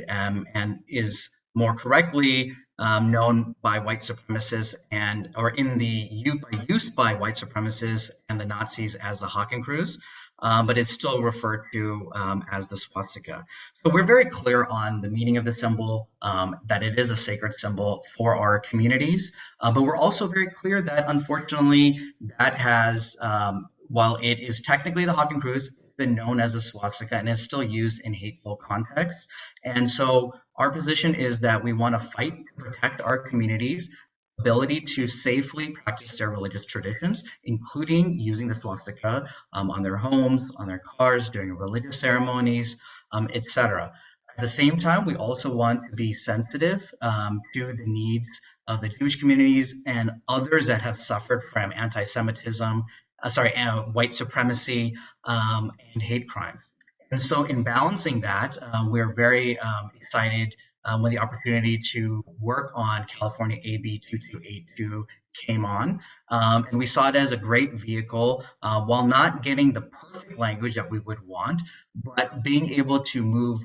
and is more correctly known by white supremacists or in the use by white supremacists and the Nazis as the Hakenkreuz, but it's still referred to as the swastika. So we're very clear on the meaning of the symbol, that it is a sacred symbol for our communities, but we're also very clear that unfortunately that has while it is technically the Hakenkreuz, it's been known as a swastika and is still used in hateful contexts. And so our position is that we want to fight to protect our communities' ability to safely practice their religious traditions, including using the swastika on their homes, on their cars, during religious ceremonies, etc. At the same time, we also want to be sensitive to the needs of the Jewish communities and others that have suffered from anti-Semitism, white supremacy, and hate crime. And so in balancing that, we're very excited when the opportunity to work on California AB2282 came on. And we saw it as a great vehicle, while not getting the perfect language that we would want, but being able to move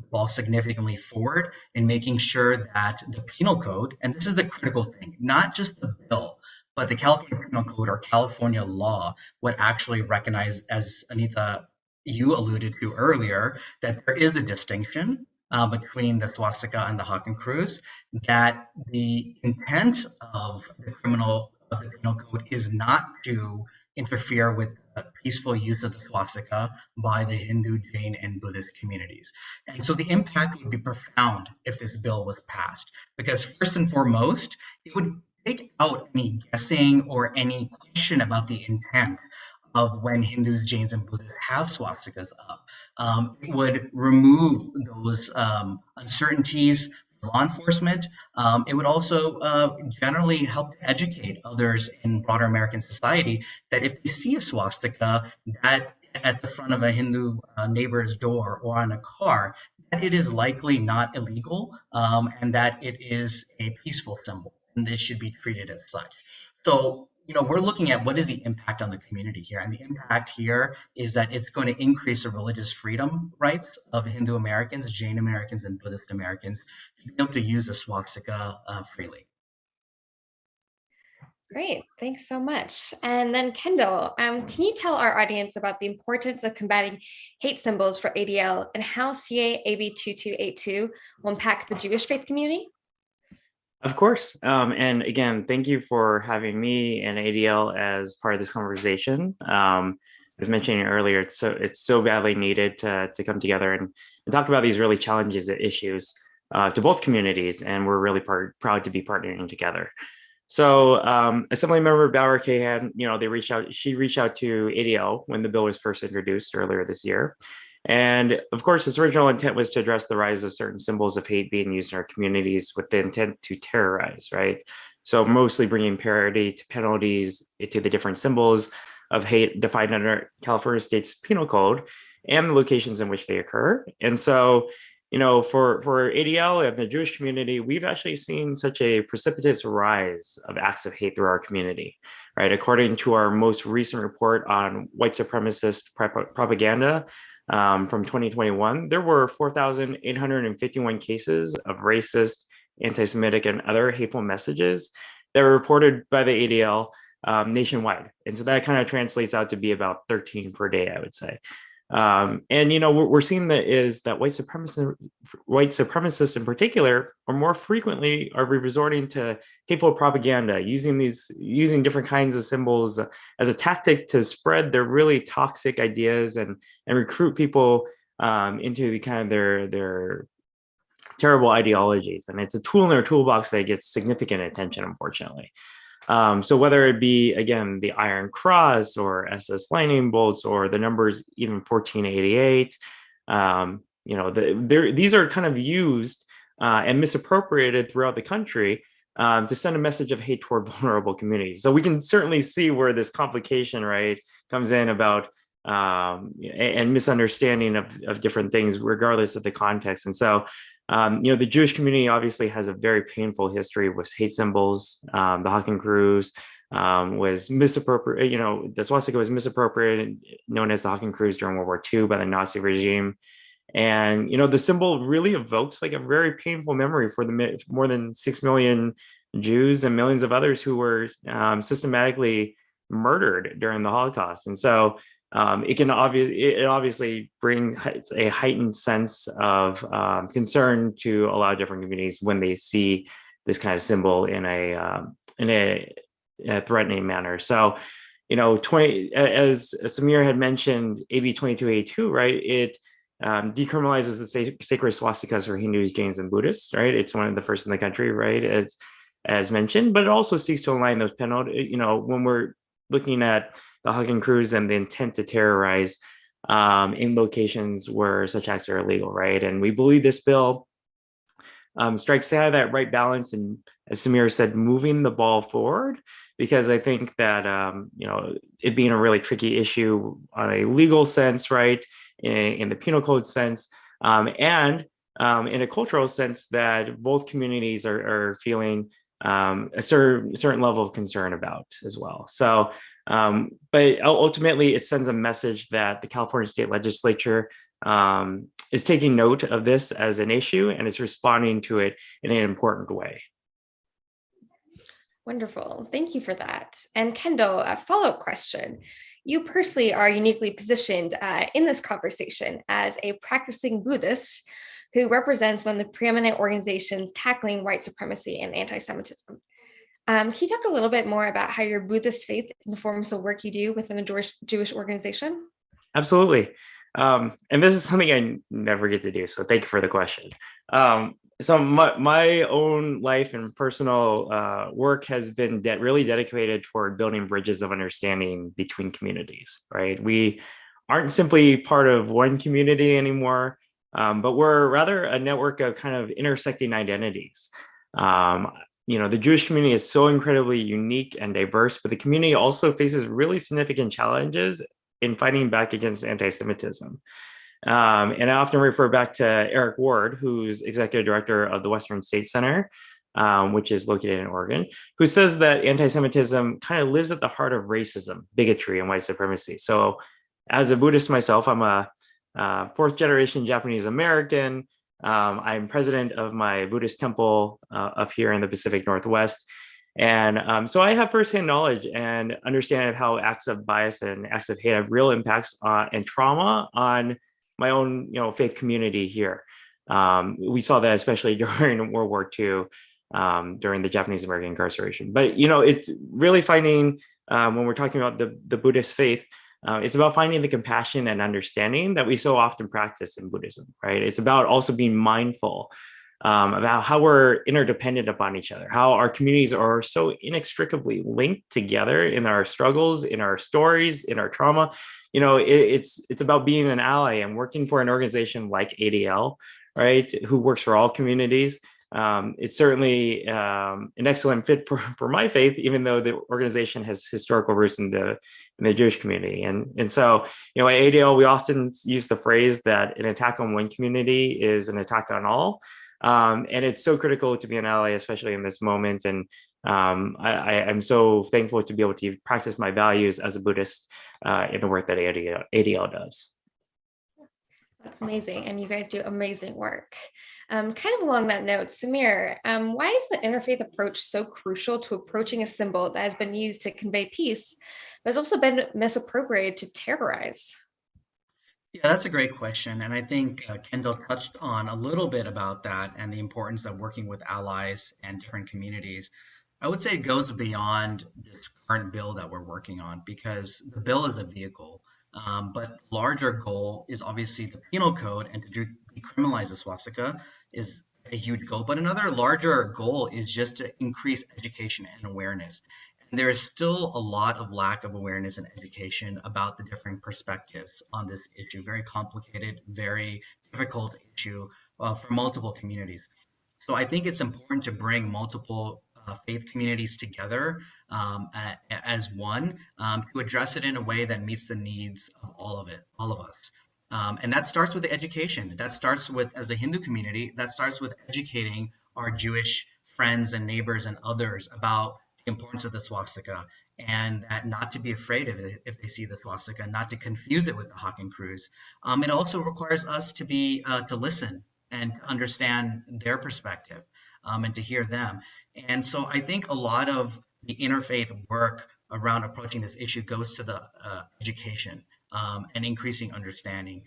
ball significantly forward in making sure that the penal code, and this is the critical thing, not just the bill, but the California Penal Code or California law would actually recognize, as Anita, you alluded to earlier, that there is a distinction between the swastika and the Hakenkreuz, that the intent of the penal code is not to interfere with the peaceful use of the swastika by the Hindu, Jain, and Buddhist communities. And so the impact would be profound if this bill was passed, because first and foremost, it would take out any guessing or any question about the intent of when Hindus, Jains, and Buddhists have swastikas up. It would remove those uncertainties for law enforcement. It would also generally help educate others in broader American society that if they see a swastika that at the front of a Hindu neighbor's door or on a car, that it is likely not illegal, and that it is a peaceful symbol, and this should be treated as such. So, we're looking at what is the impact on the community here, and the impact here is that it's going to increase the religious freedom rights of Hindu Americans, Jain Americans, and Buddhist Americans to be able to use the swastika freely. Great, thanks so much. And then Kendall, can you tell our audience about the importance of combating hate symbols for ADL and how CA AB2282 will impact the Jewish faith community? Of course. And again, thank you for having me and ADL as part of this conversation. As mentioned earlier, it's so badly needed to come together and talk about these really challenges and issues to both communities. And we're really proud to be partnering together. So Assemblymember Bauer Kahan, she reached out to ADL when the bill was first introduced earlier this year. And of course, its original intent was to address the rise of certain symbols of hate being used in our communities with the intent to terrorize, right? So mostly bringing parity to penalties to the different symbols of hate defined under California State's Penal Code and the locations in which they occur. And so, for ADL and the Jewish community, we've actually seen such a precipitous rise of acts of hate through our community, right? According to our most recent report on white supremacist propaganda, from 2021, there were 4,851 cases of racist, anti-Semitic, and other hateful messages that were reported by the ADL nationwide. And so that kind of translates out to be about 13 per day, I would say. And what we're seeing that white supremacists in particular are more frequently resorting to hateful propaganda, using different kinds of symbols as a tactic to spread their really toxic ideas and recruit people into their terrible ideologies. And it's a tool in their toolbox that gets significant attention, unfortunately. So whether it be, again, the Iron Cross or SS lightning bolts or the numbers even 1488, these are kind of used and misappropriated throughout the country to send a message of hate toward vulnerable communities. So we can certainly see where this complication, right, comes in about and misunderstanding of different things, regardless of the context. And so the Jewish community obviously has a very painful history with hate symbols. The Hakenkreuz was misappropriated, the swastika was misappropriated, known as the Hakenkreuz during World War II by the Nazi regime. And, the symbol really evokes like a very painful memory for the more than 6 million Jews and millions of others who were systematically murdered during the Holocaust. And so it obviously bring a heightened sense of concern to a lot of different communities when they see this kind of symbol in a threatening manner. So, as Samir had mentioned, AB2282, right? It decriminalizes the sacred swastikas for Hindus, Jains, and Buddhists, right? It's one of the first in the country, right? As mentioned, but it also seeks to align those penalties. When we're looking at the Hug and Cruise and the intent to terrorize in locations where such acts are illegal, right? And we believe this bill strikes out that right balance, and as Samir said, moving the ball forward, because I think that it being a really tricky issue on a legal sense, right, in the penal code sense, and in a cultural sense, that both communities are feeling a certain level of concern about as well. So, but ultimately, it sends a message that the California State Legislature is taking note of this as an issue and is responding to it in an important way. Wonderful. Thank you for that. And Kendall, a follow-up question. You personally are uniquely positioned in this conversation as a practicing Buddhist who represents one of the preeminent organizations tackling white supremacy and anti-Semitism. Can you talk a little bit more about how your Buddhist faith informs the work you do within a Jewish organization? Absolutely. And this is something I never get to do, so thank you for the question. So my own life and personal work has been really dedicated toward building bridges of understanding between communities, right? We aren't simply part of one community anymore, but we're rather a network of kind of intersecting identities. The Jewish community is so incredibly unique and diverse, but the community also faces really significant challenges in fighting back against anti-Semitism. And I often refer back to Eric Ward, who's executive director of the Western State Center, which is located in Oregon, who says that anti-Semitism kind of lives at the heart of racism, bigotry, and white supremacy. So as a Buddhist myself, I'm a fourth generation Japanese American. I'm president of my Buddhist temple up here in the Pacific Northwest. And so I have firsthand knowledge and understanding of how acts of bias and acts of hate have real impacts and trauma on my own, faith community here. We saw that especially during World War II, during the Japanese American incarceration. But it's really finding when we're talking about the Buddhist faith, it's about finding the compassion and understanding that we so often practice in Buddhism, right? It's about also being mindful about how we're interdependent upon each other, how our communities are so inextricably linked together in our struggles, in our stories, in our trauma. It's about being an ally and working for an organization like ADL, right, who works for all communities. It's certainly an excellent fit for my faith, even though the organization has historical roots in the Jewish community. And so, at ADL, we often use the phrase that an attack on one community is an attack on all. And it's so critical to be an ally, especially in this moment. And I'm so thankful to be able to practice my values as a Buddhist in the work that ADL does. That's amazing. And you guys do amazing work. Kind of along that note, Samir, why is the interfaith approach so crucial to approaching a symbol that has been used to convey peace, but has also been misappropriated to terrorize? Yeah, that's a great question. And I think Kendall touched on a little bit about that and the importance of working with allies and different communities. I would say it goes beyond this current bill that we're working on, because the bill is a vehicle. But larger goal is obviously the penal code, and to decriminalize the swastika is a huge goal. But another larger goal is just to increase education and awareness. There is still a lot of lack of awareness and education about the different perspectives on this issue. Very complicated, very difficult issue for multiple communities. So I think it's important to bring multiple faith communities together as one to address it in a way that meets the needs of all of us. And that starts with the education. That starts with, as a Hindu community, that starts with educating our Jewish friends and neighbors and others about the importance of the swastika, and that not to be afraid of it if they see the swastika, not to confuse it with the Hawk and Cruz. It also requires us to be to listen and understand their perspective, and to hear them. And so I think a lot of the interfaith work around approaching this issue goes to the education and increasing understanding,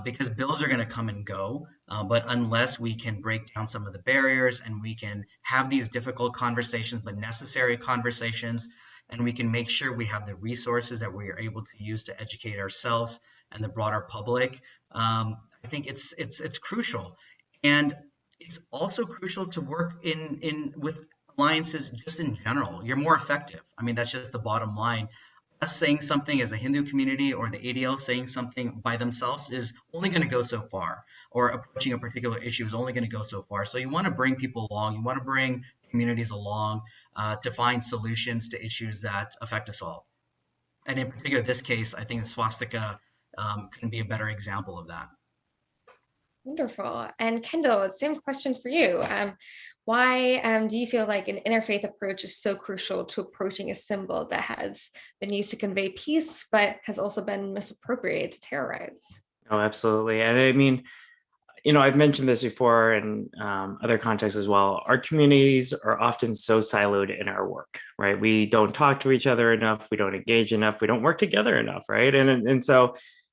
because bills are going to come and go, but unless we can break down some of the barriers and we can have these difficult conversations, but necessary conversations, and we can make sure we have the resources that we are able to use to educate ourselves and the broader public, I think it's crucial. And it's also crucial to work with alliances just in general. You're more effective. I mean, that's just the bottom line. Us saying something as a Hindu community or the ADL saying something by themselves is only going to go so far, or approaching a particular issue is only going to go so far. So you want to bring people along, you want to bring communities along to find solutions to issues that affect us all. And in particular, this case, I think the swastika can be a better example of that. Wonderful. And Kendall, same question for you. Why do you feel like an interfaith approach is so crucial to approaching a symbol that has been used to convey peace, but has also been misappropriated to terrorize? Oh, absolutely. And I mean, I've mentioned this before in other contexts as well. Our communities are often so siloed in our work, right? We don't talk to each other enough. We don't engage enough. We don't work together enough, right? And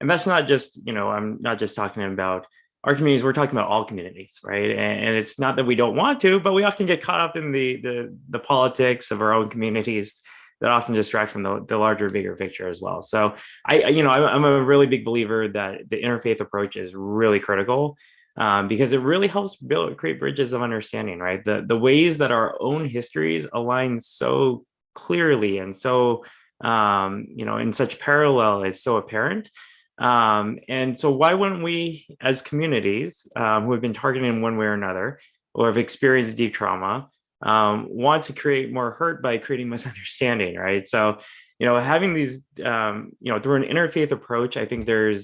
that's not just, I'm not just talking about our communities, we're talking about all communities, right? And it's not that we don't want to, but we often get caught up in the politics of our own communities that often distract from the larger, bigger picture as well. So I'm a really big believer that the interfaith approach is really critical, because it really helps create bridges of understanding, right? The ways that our own histories align so clearly and so, in such parallel is so apparent. And so why wouldn't we, as communities who have been targeted in one way or another, or have experienced deep trauma, want to create more hurt by creating misunderstanding, right? So, having these, through an interfaith approach, I think you're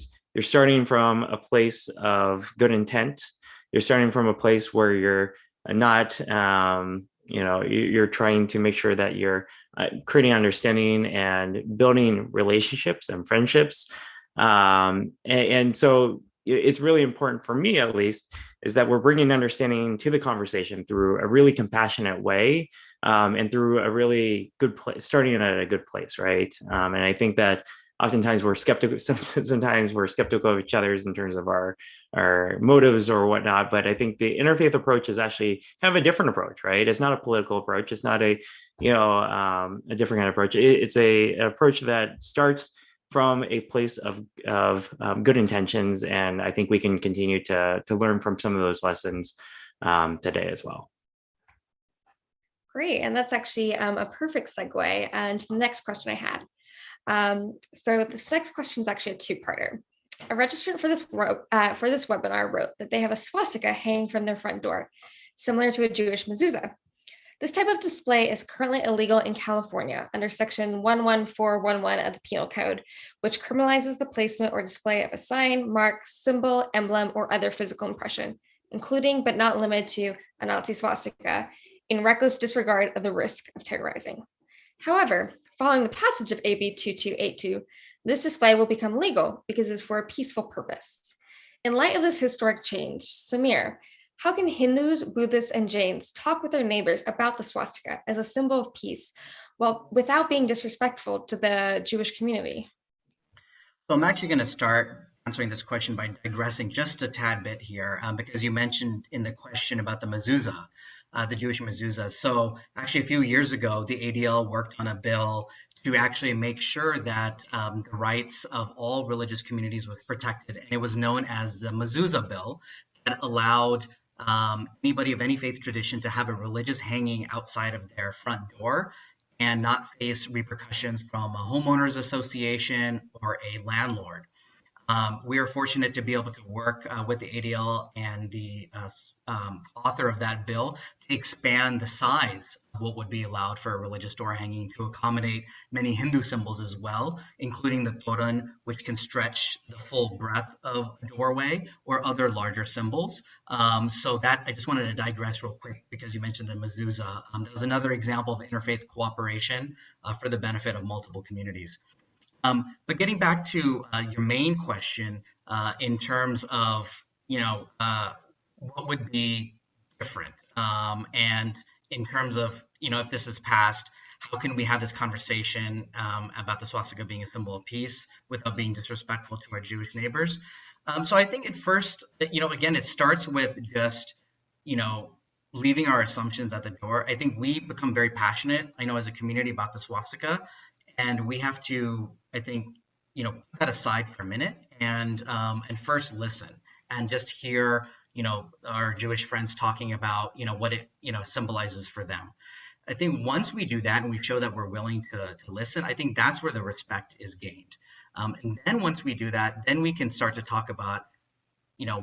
starting from a place of good intent. You're starting from a place where you're not, you're trying to make sure that you're creating understanding and building relationships and friendships. And so it's really important for me, at least, is that we're bringing understanding to the conversation through a really compassionate way, and through a really good place, starting at a good place, right? And I think that oftentimes we're skeptical. Sometimes we're skeptical of each other's in terms of our motives or whatnot. But I think the interfaith approach is actually kind of a different approach, right? It's not a political approach. It's not a different kind of approach. It's an approach that starts from a place of good intentions, and I think we can continue to learn from some of those lessons today as well. Great, and that's actually a perfect segue into the next question I had. So this next question is actually a two-parter. A registrant for this webinar wrote that they have a swastika hanging from their front door, similar to a Jewish mezuzah. This type of display is currently illegal in California under Section 11411 of the Penal Code, which criminalizes the placement or display of a sign, mark, symbol, emblem, or other physical impression, including but not limited to a Nazi swastika, in reckless disregard of the risk of terrorizing. However, following the passage of AB2282, this display will become legal because it's for a peaceful purpose. In light of this historic change, Samir, how can Hindus, Buddhists, and Jains talk with their neighbors about the swastika as a symbol of peace, without being disrespectful to the Jewish community? So I'm actually going to start answering this question by digressing just a tad bit here, because you mentioned in the question about the mezuzah, the Jewish mezuzah. So actually a few years ago, the ADL worked on a bill to actually make sure that the rights of all religious communities were protected. And it was known as the mezuzah bill, that allowed anybody of any faith tradition to have a religious hanging outside of their front door and not face repercussions from a homeowners association or a landlord. We are fortunate to be able to work with the ADL and the author of that bill to expand the size of what would be allowed for a religious door hanging to accommodate many Hindu symbols as well, including the toran, which can stretch the full breadth of a doorway, or other larger symbols. So that, I just wanted to digress real quick because you mentioned the mezuzah. That was another example of interfaith cooperation for the benefit of multiple communities. But getting back to your main question, in terms of, what would be different, and in terms of, if this is passed, how can we have this conversation about the swastika being a symbol of peace without being disrespectful to our Jewish neighbors? So I think at first, again, it starts with just, leaving our assumptions at the door. I think we become very passionate, I know, as a community about the swastika, and we have to, I think, put that aside for a minute and first listen and just hear, our Jewish friends talking about, what it, symbolizes for them. I think once we do that and we show that we're willing to listen, I think that's where the respect is gained. And then once we do that, then we can start to talk about,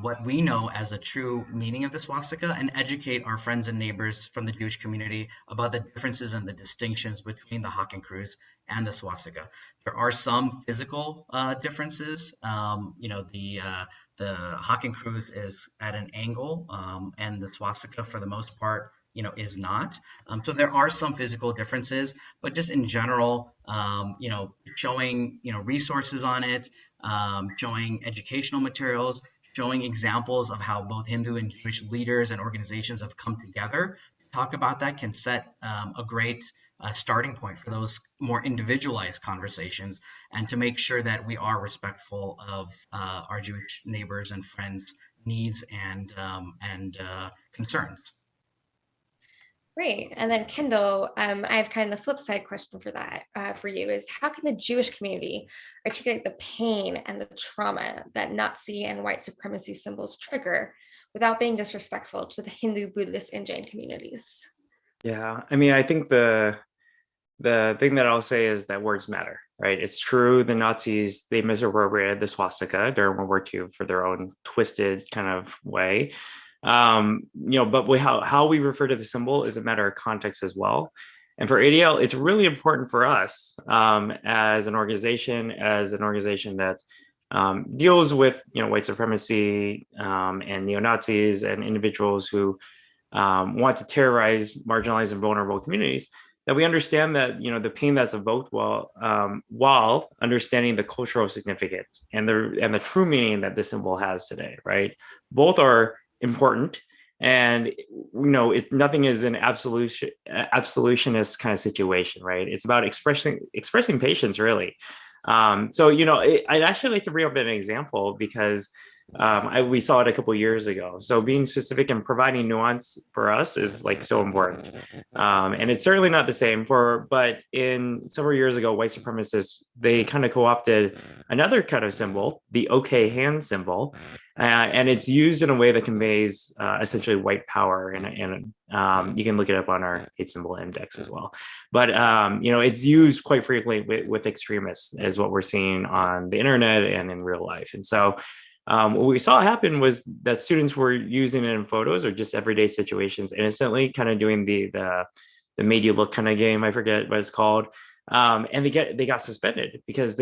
what we know as a true meaning of the swastika, and educate our friends and neighbors from the Jewish community about the differences and the distinctions between the Hakenkreuz and the swastika. There are some physical differences. The Hakenkreuz is at an angle, and the swastika, for the most part, is not. So there are some physical differences, but just in general, showing, resources on it, showing educational materials, showing examples of how both Hindu and Jewish leaders and organizations have come together to talk about that can set a great starting point for those more individualized conversations, and to make sure that we are respectful of our Jewish neighbors and friends' needs and concerns. Great. And then Kendall, I have kind of the flip side question for that, for you is, how can the Jewish community articulate the pain and the trauma that Nazi and white supremacy symbols trigger without being disrespectful to the Hindu, Buddhist, and Jain communities? Yeah, I mean, I think the thing that I'll say is that words matter, right? It's true, the Nazis, they misappropriated the swastika during World War II for their own twisted kind of way. But how we refer to the symbol is a matter of context as well. And for ADL, it's really important for us as an organization that deals with white supremacy and neo-Nazis and individuals who want to terrorize marginalized and vulnerable communities, that we understand that the pain that's evoked while understanding the cultural significance and the true meaning that this symbol has today, right? Both are important, and nothing is an absolutionist kind of situation, right? It's about expressing patience, really. I'd actually like to bring up an example because we saw it a couple of years ago. So being specific and providing nuance for us is like so important. And it's certainly not the same but in several years ago, white supremacists, they kind of co-opted another kind of symbol, the okay hand symbol. And it's used in a way that conveys essentially white power. And you can look it up on our hate symbol index as well. But, it's used quite frequently with extremists, is what we're seeing on the internet and in real life. And so what we saw happen was that students were using it in photos or just everyday situations innocently, kind of doing the made you look kind of game. I forget what it's called. And they got suspended because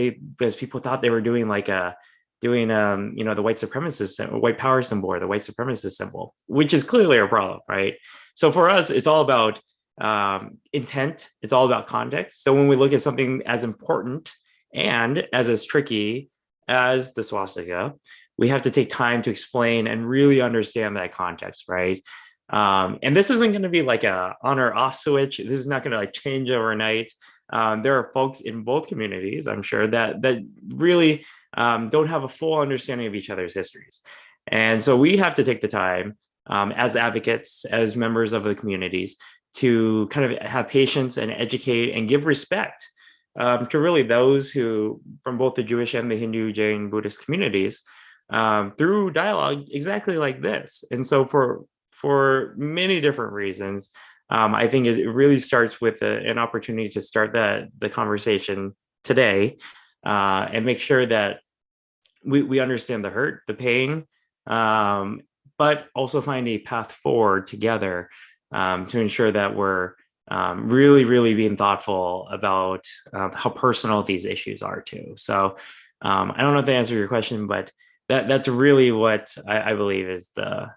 people thought they were doing the white supremacist, white power symbol, or the white supremacist symbol, which is clearly a problem, right? So for us, it's all about intent. It's all about context. So when we look at something as important and as tricky as the swastika, we have to take time to explain and really understand that context, right? And this isn't going to be like a on or off switch. This is not going to change overnight. There are folks in both communities, I'm sure, that really don't have a full understanding of each other's histories. And so we have to take the time as advocates, as members of the communities, to kind of have patience and educate and give respect to really those who, from both the Jewish and the Hindu, Jain, Buddhist communities, through dialogue exactly like this. And so for many different reasons, I think it really starts with an opportunity to start the conversation today, and make sure that we understand the hurt, the pain, but also find a path forward together to ensure that we're really being thoughtful about how personal these issues are too. So I don't know if that answered your question, but that's really what I believe is the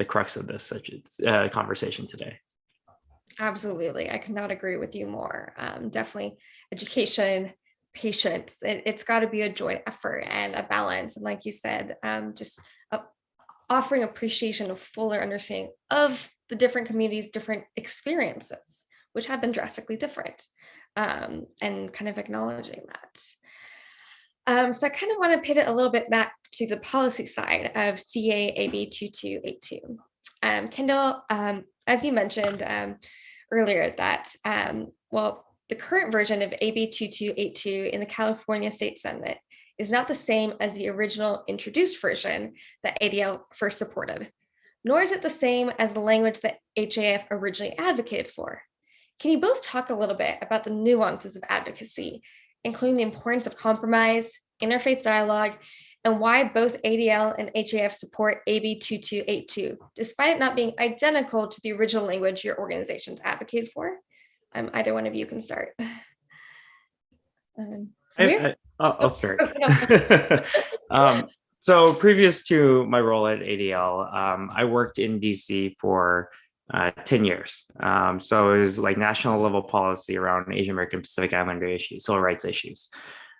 crux of this conversation today. Absolutely. I could not agree with you more. Definitely education, patience. It's got to be a joint effort and a balance. And like you said, just offering appreciation of fuller understanding of the different communities, different experiences, which have been drastically different, and kind of acknowledging that. So I kind of want to pivot a little bit back to the policy side of CA AB 2282. Kendall, as you mentioned earlier, that the current version of AB 2282 in the California State Senate is not the same as the original introduced version that ADL first supported, nor is it the same as the language that HAF originally advocated for. Can you both talk a little bit about the nuances of advocacy, including the importance of compromise, interfaith dialogue, and why both ADL and HAF support AB 2282, despite it not being identical to the original language your organizations advocated for? Either one of you can start. I'll start. So previous to my role at ADL, I worked in DC for 10 years. So it was like national level policy around Asian American Pacific Islander issues, civil rights issues.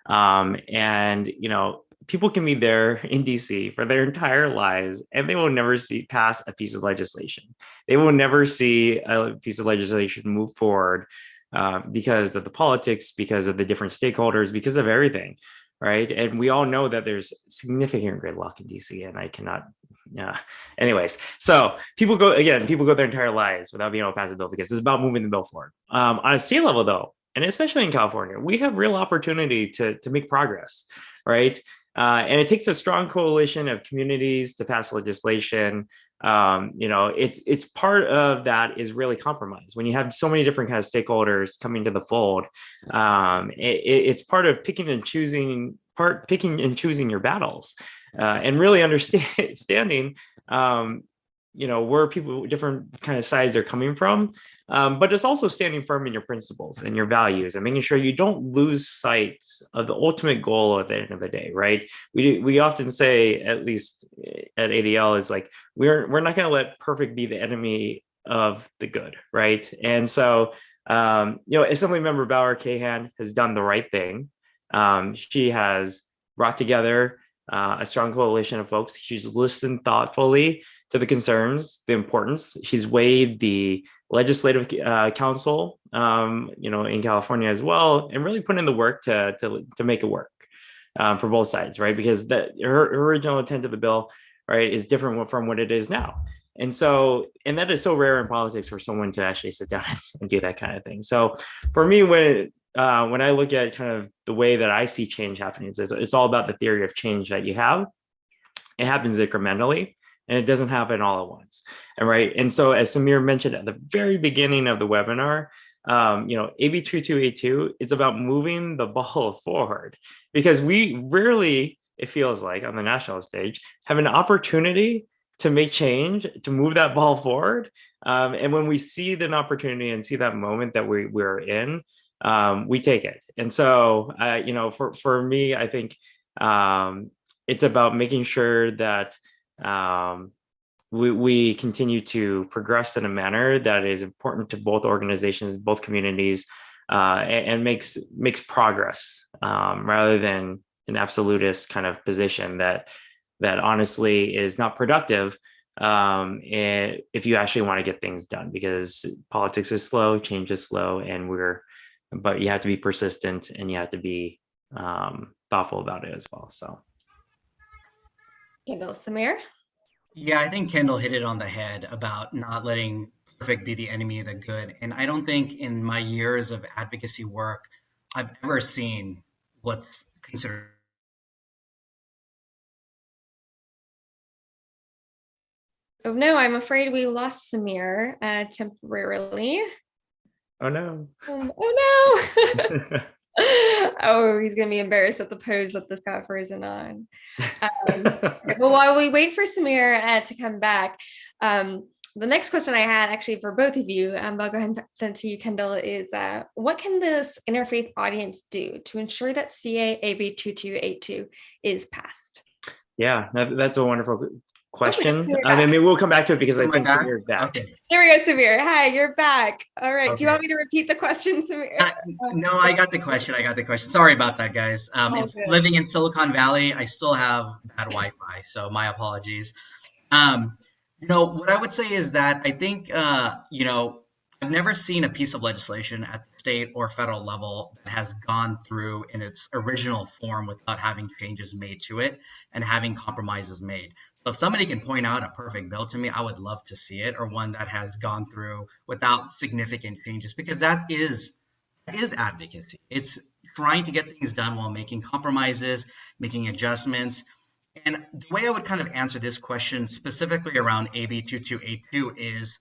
And, people can be there in DC for their entire lives and they will never pass a piece of legislation. They will never see a piece of legislation move forward because of the politics, because of the different stakeholders, because of everything, right? And we all know that there's significant gridlock in DC, and I cannot. Anyways, so people go their entire lives without being able to pass a bill because it's about moving the bill forward. On a state level, though, and especially in California, we have real opportunity to make progress, right? And it takes a strong coalition of communities to pass legislation. It's part of that is really compromise. When you have so many different kind of stakeholders coming to the fold, it's part of picking and choosing your battles, and really understanding, where people, different kind of sides are coming from. But it's also standing firm in your principles and your values and making sure you don't lose sight of the ultimate goal at the end of the day, right? We often say, at least at ADL, is like, we're not going to let perfect be the enemy of the good, right? And so, Assemblymember Bauer Cahan has done the right thing. She has brought together a strong coalition of folks. She's listened thoughtfully to the concerns, the importance. She's weighed the legislative council, in California as well, and really put in the work to make it work for both sides, right? Because her original intent of the bill, right, is different from what it is now. And that is so rare in politics for someone to actually sit down and do that kind of thing. So for me, when I look at kind of the way that I see change happening, it's all about the theory of change that you have. It happens incrementally, and it doesn't happen all at once. And so, as Samir mentioned at the very beginning of the webinar, AB 2282 is about moving the ball forward, because we rarely, it feels like, on the national stage, have an opportunity to make change, to move that ball forward. And when we see an opportunity and see that moment that we're in, we take it. And so, for me, I think it's about making sure that we continue to progress in a manner that is important to both organizations, both communities, and makes progress, rather than an absolutist kind of position that honestly is not productive if you actually want to get things done, because politics is slow, change is slow, but you have to be persistent and you have to be thoughtful about it as well. So, Kendall, Samir? Yeah, I think Kendall hit it on the head about not letting perfect be the enemy of the good. And I don't think in my years of advocacy work, I've ever seen what's considered. Oh no, I'm afraid we lost Samir temporarily. oh no. Oh no. Oh, he's gonna be embarrassed at the pose that this got frozen on. Well, while we wait for Samir to come back, the next question I had actually for both of you, I'll go ahead and send to you, Kendall, is what can this interfaith audience do to ensure that CA AB 2282 is passed? Yeah, that's a wonderful question. Okay, I mean, we'll come back to it because I think Samir's back. Okay. Here we go, Samir. Hi, you're back. All right. Okay. Do you want me to repeat the question, Samir? No, I got the question. Sorry about that, guys. Living in Silicon Valley, I still have bad Wi-Fi, so my apologies. What I would say is that I think, I've never seen a piece of legislation at the state or federal level that has gone through in its original form without having changes made to it and having compromises made. So if somebody can point out a perfect bill to me, I would love to see it, or one that has gone through without significant changes, because that is advocacy. It's trying to get things done while making compromises, making adjustments. And the way I would kind of answer this question specifically around AB 2282 is,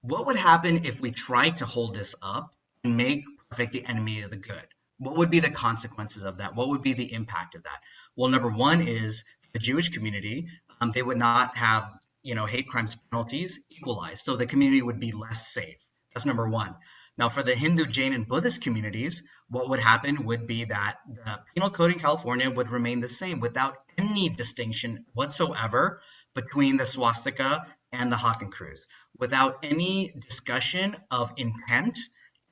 what would happen if we tried to hold this up and make perfect the enemy of the good? What would be the consequences of that? What would be the impact of that? Well, number one is the Jewish community, they would not have, hate crimes penalties equalized. So the community would be less safe. That's number one. Now, for the Hindu, Jain, and Buddhist communities, what would happen would be that the penal code in California would remain the same without any distinction whatsoever between the swastika and the Hakenkreuz, without any discussion of intent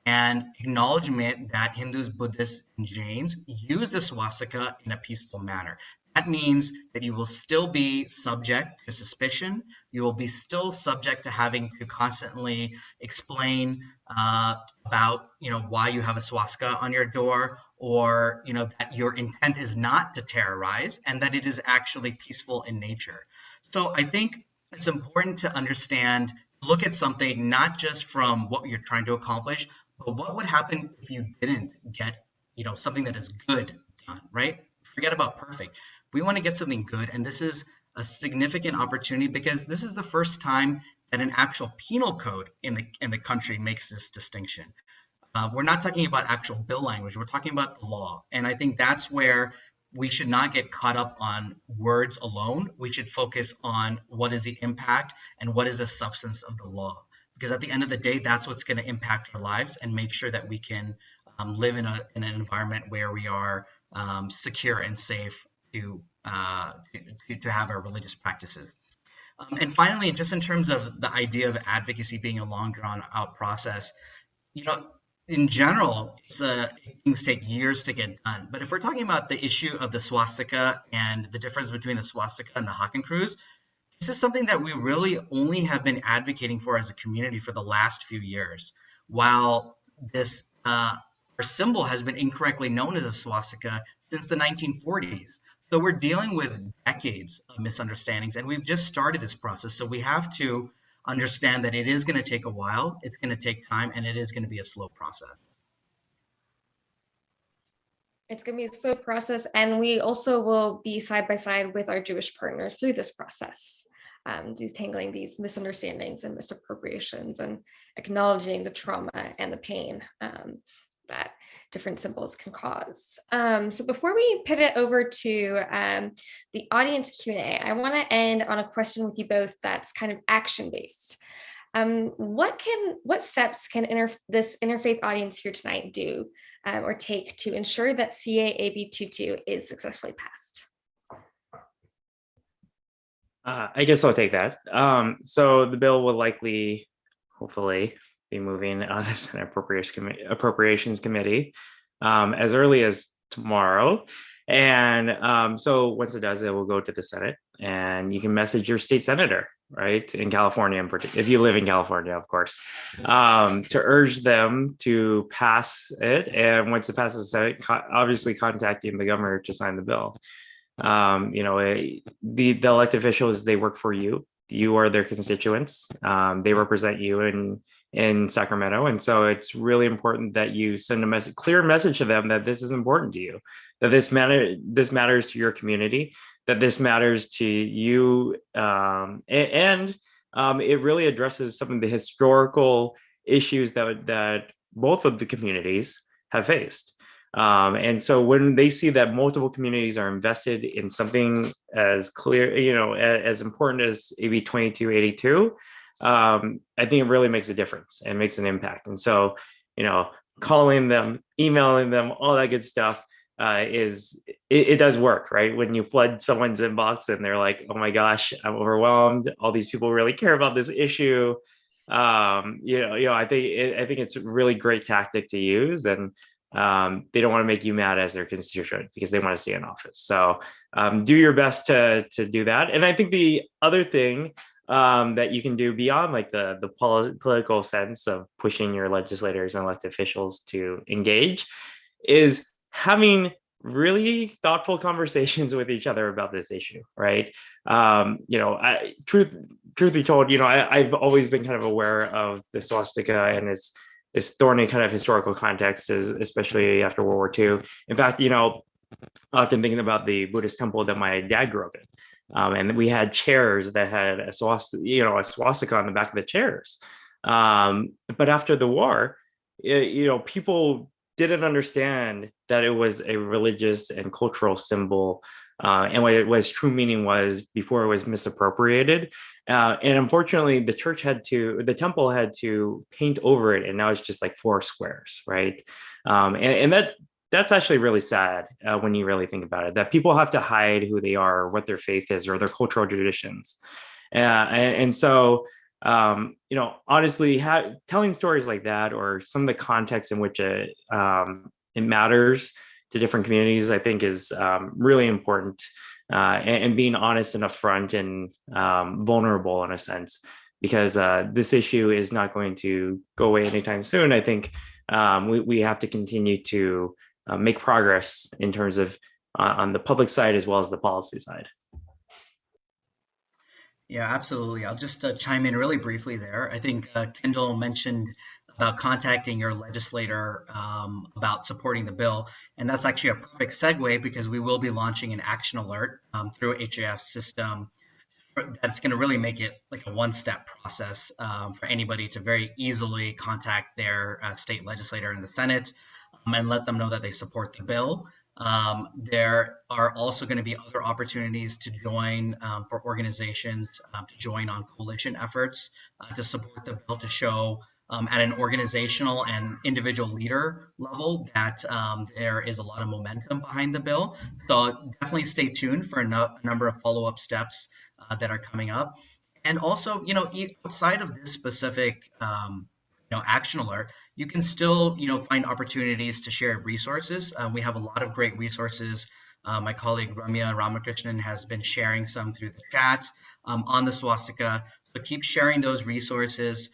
and acknowledgement that Hindus, Buddhists, and Jains use the swastika in a peaceful manner. That means that you will still be subject to suspicion. You will be still subject to having to constantly explain about, why you have a swastika on your door, or, that your intent is not to terrorize and that it is actually peaceful in nature. So I think it's important to understand, look at something not just from what you're trying to accomplish, but what would happen if you didn't get, something that is good done, right? Forget about perfect. We want to get something good, and this is a significant opportunity because this is the first time that an actual penal code in the country makes this distinction. We're not talking about actual bill language. We're talking about the law, and I think that's where we should not get caught up on words alone. We should focus on what is the impact and what is the substance of the law. Because at the end of the day, that's what's going to impact our lives and make sure that we can live in an environment where we are secure and safe to have our religious practices. And finally, just in terms of the idea of advocacy being a long drawn out process, in general, things take years to get done. But if we're talking about the issue of the swastika and the difference between the swastika and the Hakenkreuz, this is something that we really only have been advocating for as a community for the last few years. While this our symbol has been incorrectly known as a swastika since the 1940s. So we're dealing with decades of misunderstandings, and we've just started this process. So we have to understand that it is going to take a while, it's going to take time, and it is going to be a slow process. It's going to be a slow process, and we also will be side by side with our Jewish partners through this process, detangling these misunderstandings and misappropriations and acknowledging the trauma and the pain that different symbols can cause. So before we pivot over to the audience Q&A, I want to end on a question with you both that's kind of action-based. What steps can this interfaith audience here tonight do or take to ensure that CA-AB22 is successfully passed? I guess I'll take that. So the bill will likely, hopefully, be moving the Senate Appropriations Committee as early as tomorrow. And so once it does, it will go to the Senate, and you can message your state senator, right, in California, if you live in California, of course, to urge them to pass it. And once it passes the Senate, obviously contacting the governor to sign the bill. The elected officials, they work for you. You are their constituents. They represent you in Sacramento. And so it's really important that you send a clear message to them that this is important to you, that this matters to your community, that this matters to you. And it really addresses some of the historical issues that both of the communities have faced. And so when they see that multiple communities are invested in something as clear, as important as AB 2282, I think it really makes a difference and makes an impact. And so, calling them, emailing them, all that good stuff it does work, right? When you flood someone's inbox and they're like, oh my gosh, I'm overwhelmed. All these people really care about this issue. I think it's a really great tactic to use, and they don't want to make you mad as their constituent because they want to see an office. So do your best to do that. And I think the other thing that you can do beyond like the political sense of pushing your legislators and elected officials to engage is having really thoughtful conversations with each other about this issue, right? Truth be told, I've always been kind of aware of the swastika and its thorny kind of historical context, especially after World War II. In fact, often thinking about the Buddhist temple that my dad grew up in. And we had chairs that had a swastika on the back of the chairs. But after the war, people didn't understand that it was a religious and cultural symbol, and what its true meaning was before it was misappropriated. And unfortunately, the temple had to paint over it, and now it's just like 4 squares, right? And that's actually really sad when you really think about it, that people have to hide who they are, or what their faith is, or their cultural traditions. And so, honestly, telling stories like that, or some of the context in which it matters to different communities, I think is really important. And being honest and upfront and vulnerable in a sense, because this issue is not going to go away anytime soon. I think we have to continue to make progress in terms of on the public side as well as the policy side. Yeah, absolutely. I'll just chime in really briefly there. I think Kendall mentioned about contacting your legislator about supporting the bill. And that's actually a perfect segue, because we will be launching an action alert through HAF's system that's going to really make it like a one-step process for anybody to very easily contact their state legislator in the Senate and let them know that they support the bill. There are also going to be other opportunities to join for organizations to join on coalition efforts to support the bill, to show at an organizational and individual leader level that there is a lot of momentum behind the bill. So definitely stay tuned for a number of follow-up steps that are coming up. And also, outside of this specific action alert, you can still, find opportunities to share resources. We have a lot of great resources. My colleague Ramya Ramakrishnan has been sharing some through the chat on the swastika. So keep sharing those resources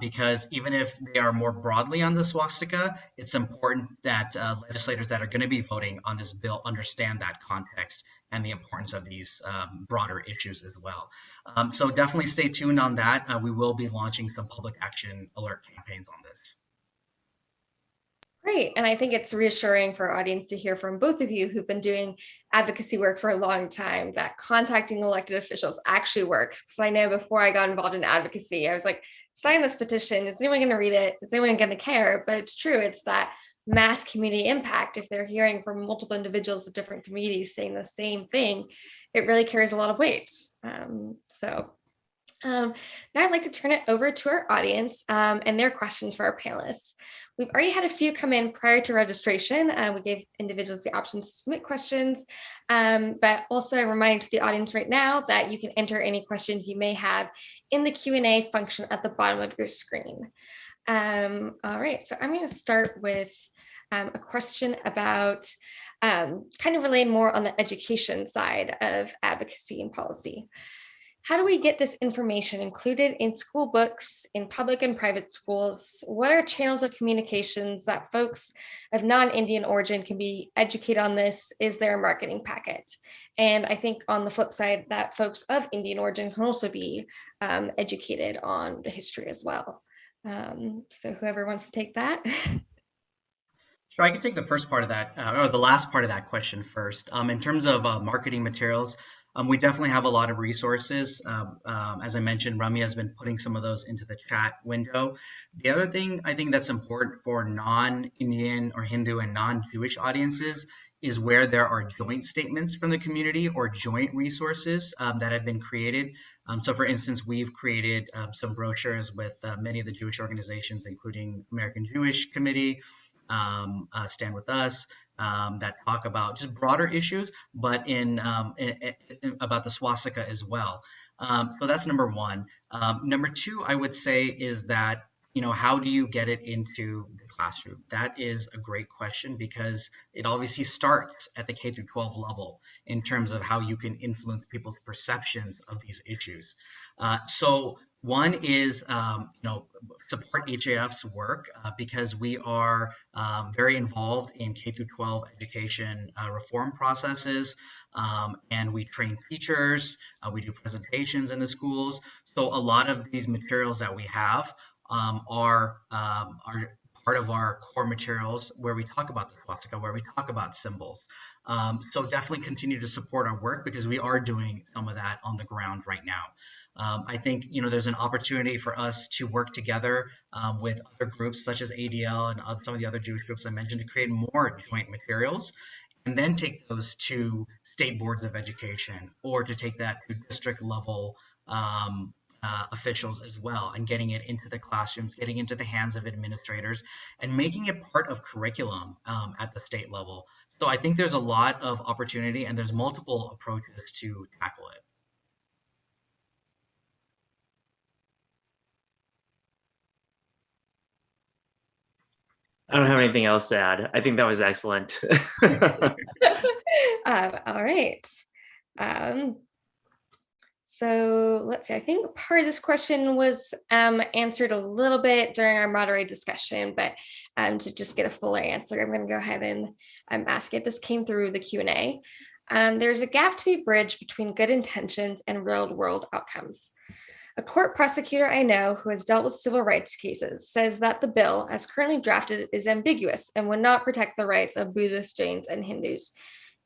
because even if they are more broadly on the swastika, it's important that legislators that are going to be voting on this bill understand that context and the importance of these broader issues as well. So definitely stay tuned on that. We will be launching some public action alert campaigns on this. Great. And I think it's reassuring for our audience to hear from both of you who've been doing advocacy work for a long time, that contacting elected officials actually works. Because I know before I got involved in advocacy, I was like, sign this petition. Is anyone going to read it? Is anyone going to care? But it's true. It's that mass community impact. If they're hearing from multiple individuals of different communities saying the same thing, it really carries a lot of weight. Now I'd like to turn it over to our audience and their questions for our panelists. We've already had a few come in prior to registration. We gave individuals the option to submit questions, but also a reminder to the audience right now that you can enter any questions you may have in the Q&A function at the bottom of your screen. All right, so I'm going to start with a question about kind of relating more on the education side of advocacy and policy. How do we get this information included in school books, in public and private schools? What are channels of communications that folks of non-Indian origin can be educated on this? Is there a marketing packet? And I think on the flip side, that folks of Indian origin can also be educated on the history as well. So whoever wants to take that. Sure, I can take the first part of that, or the last part of that question first. In terms of marketing materials, We definitely have a lot of resources. As I mentioned, Rami has been putting some of those into the chat window. The other thing I think that's important for non-Indian or Hindu and non-Jewish audiences is where there are joint statements from the community or joint resources that have been created. So for instance, we've created some brochures with many of the Jewish organizations, including American Jewish Committee, Stand With Us, that talk about just broader issues, but in about the swastika as well. So that's number one. Number two, I would say, is that, you know, how do you get it into the classroom? That is a great question, because it obviously starts at the K through 12 level in terms of how you can influence people's perceptions of these issues. So one is, support HAF's work because we are very involved in K through 12 education reform processes, and we train teachers. We do presentations in the schools. So a lot of these materials that we have are part of our core materials, where we talk about the swastika, where we talk about symbols. So definitely continue to support our work, because we are doing some of that on the ground right now. I think, you know, there's an opportunity for us to work together with other groups such as ADL and some of the other Jewish groups I mentioned, to create more joint materials, and then take those to state boards of education, or to take that to district level officials as well, and getting it into the classrooms, getting into the hands of administrators, and making it part of curriculum at the state level. So I think there's a lot of opportunity, and there's multiple approaches to tackle it. I don't have anything else to add. I think that was excellent. All right. So let's see, I think part of this question was answered a little bit during our moderated discussion, but to just get a fuller answer, I'm going to go ahead and ask it. This came through the Q&A. There's a gap to be bridged between good intentions and real-world outcomes. A court prosecutor I know who has dealt with civil rights cases says that the bill, as currently drafted, is ambiguous and would not protect the rights of Buddhists, Jains, and Hindus.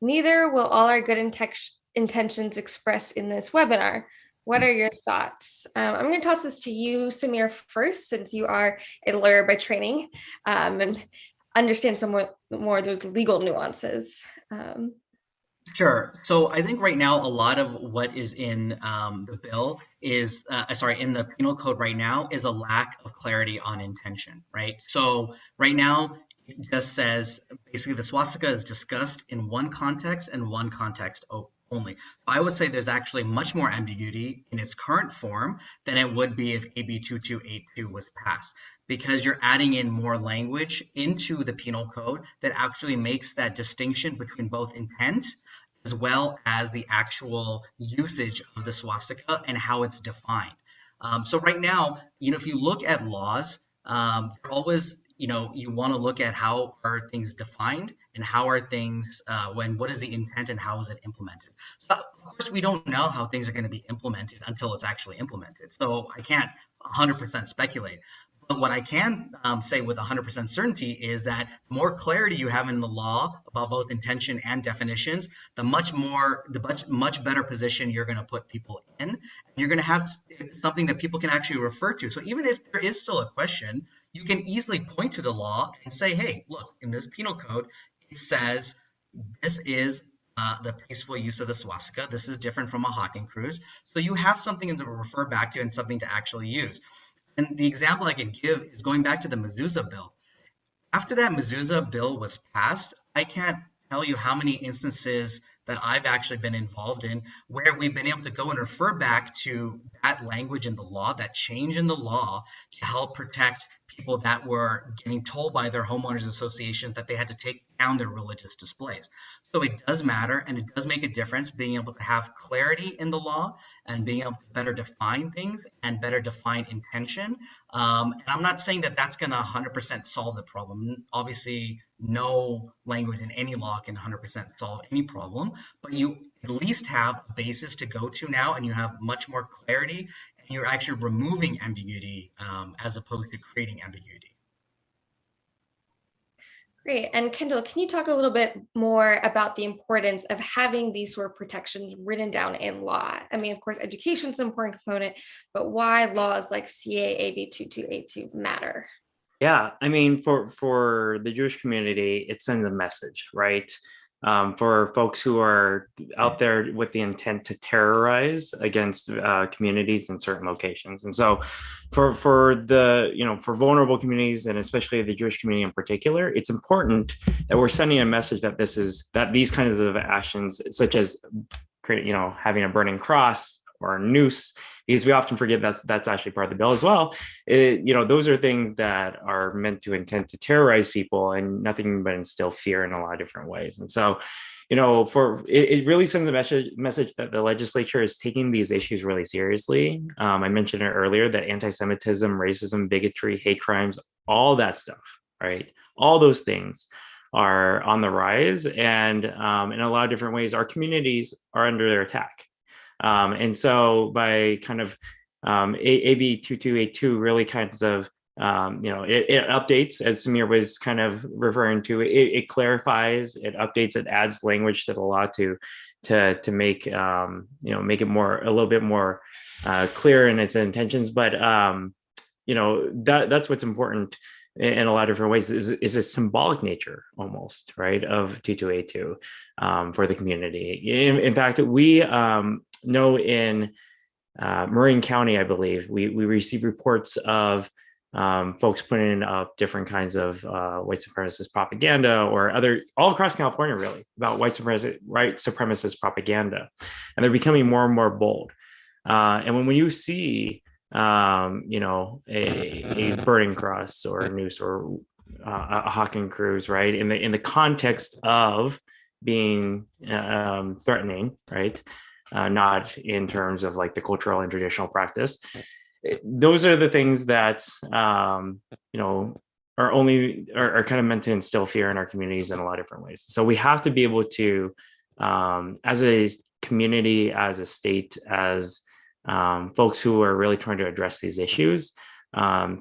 Neither will all our good intentions expressed in this webinar. What are your thoughts? I'm going to toss this to you, Samir, first, since you are a lawyer by training and understand some more of those legal nuances. Sure. So I think right now a lot of what is in the bill is, in the penal code right now, is a lack of clarity on intention, right? So right now it just says basically the swastika is discussed in one context and one context only. I would say there's actually much more ambiguity in its current form than it would be if AB2282 was passed, because you're adding in more language into the penal code that actually makes that distinction between both intent as well as the actual usage of the swastika and how it's defined. So right now, if you look at laws, you're always, you want to look at how are things defined and how are things, what is the intent and how is it implemented. So of course, we don't know how things are going to be implemented until it's actually implemented. So I can't 100% speculate. But what I can say with 100% certainty is that the more clarity you have in the law about both intention and definitions, the much better position you're going to put people in. And you're going to have something that people can actually refer to. So even if there is still a question, you can easily point to the law and say, hey, look, in this penal code, it says this is the peaceful use of the swastika. This is different from a hawking cruise. So you have something to refer back to and something to actually use. And the example I could give is going back to the mezuzah bill. After that mezuzah bill was passed, I can't tell you how many instances that I've actually been involved in where we've been able to go and refer back to that language in the law, that change in the law, to help protect people that were getting told by their homeowners associations that they had to take down their religious displays. So it does matter, and it does make a difference being able to have clarity in the law and being able to better define things and better define intention. And I'm not saying that that's going to 100% solve the problem. Obviously, no language in any law can 100% solve any problem, but you at least have a basis to go to now, and you have much more clarity, and you're actually removing ambiguity as opposed to creating ambiguity. Great. And Kendall, can you talk a little bit more about the importance of having these sort of protections written down in law? I mean, of course, education is an important component, but why laws like CAAB 2282 matter? Yeah, I mean, for the Jewish community, it sends a message, right? For folks who are out there with the intent to terrorize against communities in certain locations, and so for the for vulnerable communities and especially the Jewish community in particular, it's important that we're sending a message that these kinds of actions, such as having a burning cross or a noose, because we often forget that's actually part of the bill as well. Those are things that are meant to intend to terrorize people and nothing but instill fear in a lot of different ways. And so, it really sends a message that the legislature is taking these issues really seriously. I mentioned it earlier that anti-Semitism, racism, bigotry, hate crimes, all that stuff, right? All those things are on the rise, and in a lot of different ways, our communities are under their attack. And so by kind of AB 2282 really kinds of, it updates, as Samir was kind of referring to, it clarifies, it updates, it adds language to the law to make, make it a little bit more clear in its intentions. But, that's what's important in a lot of different ways is a symbolic nature almost, right, of 2282 for the community. In fact, we know in Marin County, I believe, we receive reports of folks putting up different kinds of white supremacist propaganda or all across California, really, about white supremacist propaganda. And they're becoming more and more bold. And when you see a burning cross or a noose or a hawking cruise, right, in the context of being threatening, right, not in terms of like the cultural and traditional practice. Those are the things that are kind of meant to instill fear in our communities in a lot of different ways. So we have to be able to, as a community, as a state, as folks who are really trying to address these issues,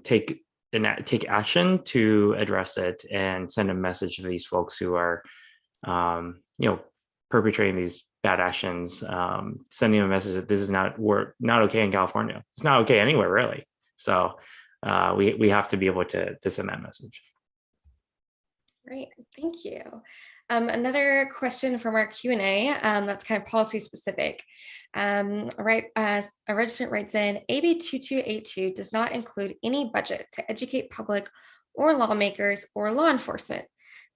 take action to address it and send a message to these folks who are, perpetrating these bad actions, sending a message that this is not okay in California. It's not okay anywhere, really. So we have to be able to send that message. Great, thank you. Another question from our Q&A that's kind of policy specific. A registrant writes in, AB 2282 does not include any budget to educate public or lawmakers or law enforcement.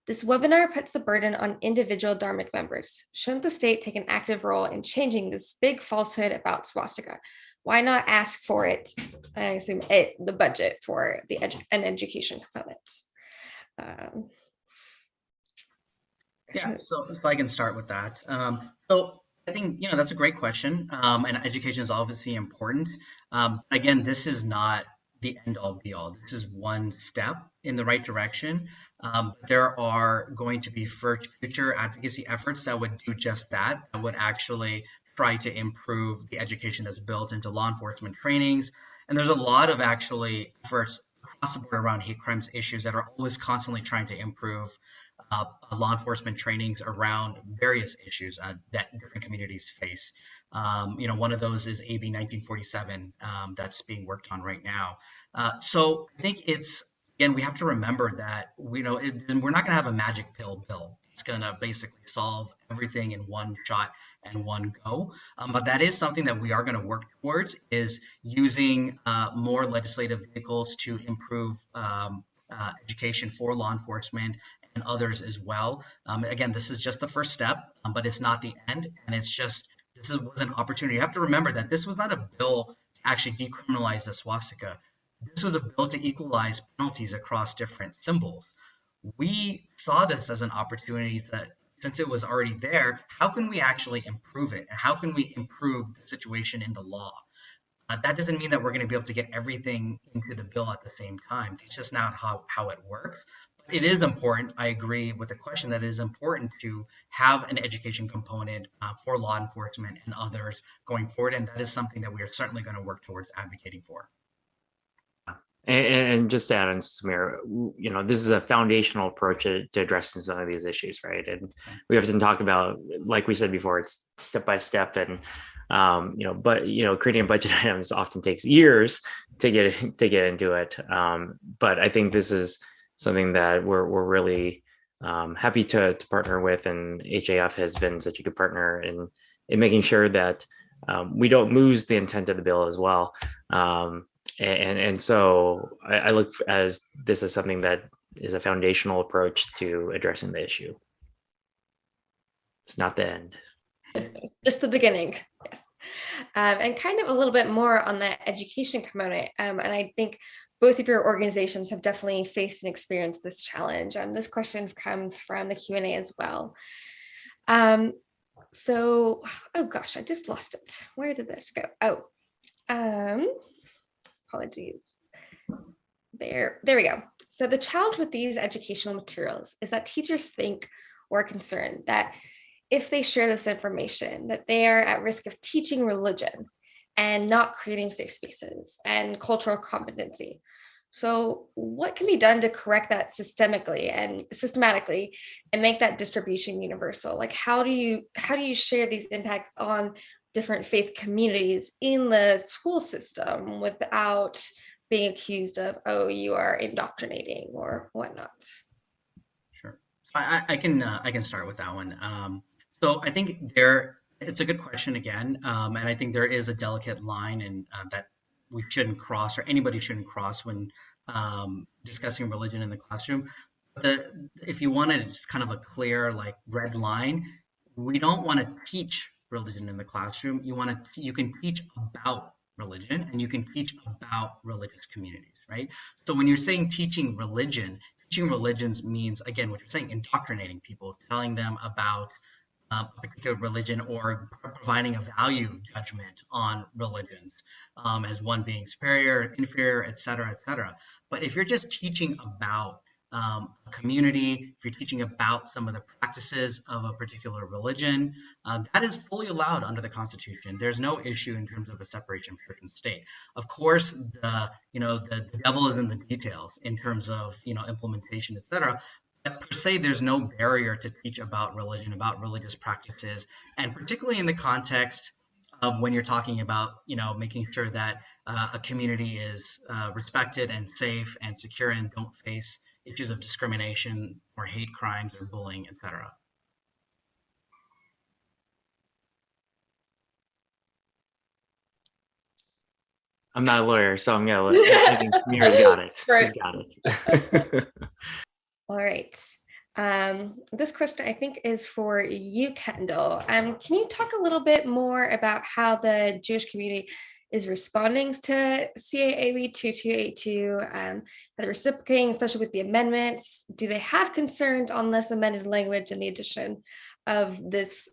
This webinar puts the burden on individual dharmic members. Shouldn't the state take an active role in changing this big falsehood about swastika? Why not ask for it, I assume the budget for an education component? Yeah, so if I can start with that. So I think, that's a great question. And education is obviously important. Again, this is not the end all be all. This is one step in the right direction. There are going to be future advocacy efforts that would do just that would actually try to improve the education that's built into law enforcement trainings. And there's a lot of actually efforts across the board around hate crimes issues that are always constantly trying to improve law enforcement trainings around various issues that different communities face. One of those is AB 1947 that's being worked on right now. So I think again, we have to remember that we're not going to have a magic pill bill. It's going to basically solve everything in one shot and one go. But that is something that we are going to work towards, is using more legislative vehicles to improve education for law enforcement and others as well. Again, this is just the first step, but it's not the end. And this was an opportunity. You have to remember that this was not a bill to actually decriminalize the swastika. This was a bill to equalize penalties across different symbols. We saw this as an opportunity that, since it was already there, how can we actually improve it? And how can we improve the situation in the law? That doesn't mean that we're going to be able to get everything into the bill at the same time. It's just not how it works. But it is important. I agree with the question that it is important to have an education component for law enforcement and others going forward. And that is something that we are certainly going to work towards advocating for. And just to add on, Samir, this is a foundational approach to addressing some of these issues, right? And we often talk about, like we said before, it's step by step, and but creating budget items often takes years to get into it. But I think this is something that we're really happy to partner with, and HAF has been such a good partner in making sure that we don't lose the intent of the bill as well. And so I look as this is something that is a foundational approach to addressing the issue. It's not the end. Just the beginning, yes. And kind of a little bit more on the education component. And I think both of your organizations have definitely faced and experienced this challenge. This question comes from the Q&A as well. So, oh gosh, I just lost it. Where did this go? Apologies. There we go. So the challenge with these educational materials is that teachers think or are concerned that if they share this information, that they are at risk of teaching religion and not creating safe spaces and cultural competency. So what can be done to correct that systematically and make that distribution universal? Like how do you share these impacts on different faith communities in the school system without being accused of, oh, you are indoctrinating or whatnot? Sure, I can start with that one. So I think it's a good question again, and I think there is a delicate line and that we shouldn't cross, or anybody shouldn't cross when discussing religion in the classroom. If you wanted just kind of a clear red line, we don't want to teach religion in the classroom. You can teach about religion, and you can teach about religious communities, right? So when you're saying teaching religions means, again, what you're saying, indoctrinating people, telling them about a particular religion, or providing a value judgment on religions as one being superior, inferior, et cetera, et cetera. But if you're just teaching about a community, if you're teaching about some of the practices of a particular religion, that is fully allowed under the Constitution. There's no issue in terms of a separation of church and state. Of course, the devil is in the details in terms of implementation, et cetera. But per se, there's no barrier to teach about religion, about religious practices, and particularly in the context of when you're talking about making sure that a community is respected and safe and secure and don't face issues of discrimination or hate crimes or bullying, etc. I'm not a lawyer, so I'm gonna I think Samir's got it. Right. He's got it. All right. This question I think is for you, Kendall. Can you talk a little bit more about how the Jewish community is responding to AB2282? Are they reciprocating, especially with the amendments? Do they have concerns on this amended language and the addition of this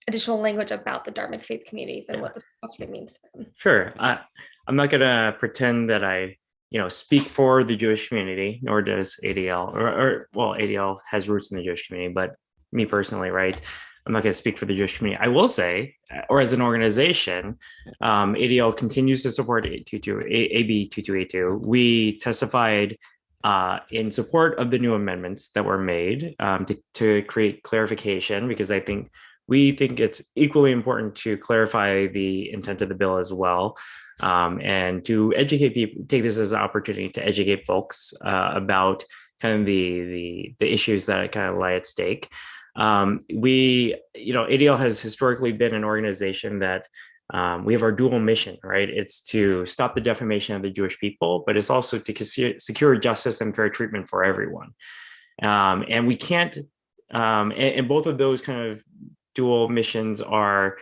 additional language about the Dharmic faith communities and what this also means to them? Sure. I'm not going to pretend that I speak for the Jewish community, nor does ADL, well, ADL has roots in the Jewish community, but me personally, right? I'm not going to speak for the Jewish community. I will say, or as an organization, ADL continues to support AB2282. We testified in support of the new amendments that were made to create clarification, because we think it's equally important to clarify the intent of the bill as well. And to educate people, take this as an opportunity to educate folks about kind of the issues that kind of lie at stake. ADL has historically been an organization that we have our dual mission, right? It's to stop the defamation of the Jewish people, but it's also to secure justice and fair treatment for everyone. And we can't, and both of those kind of dual missions are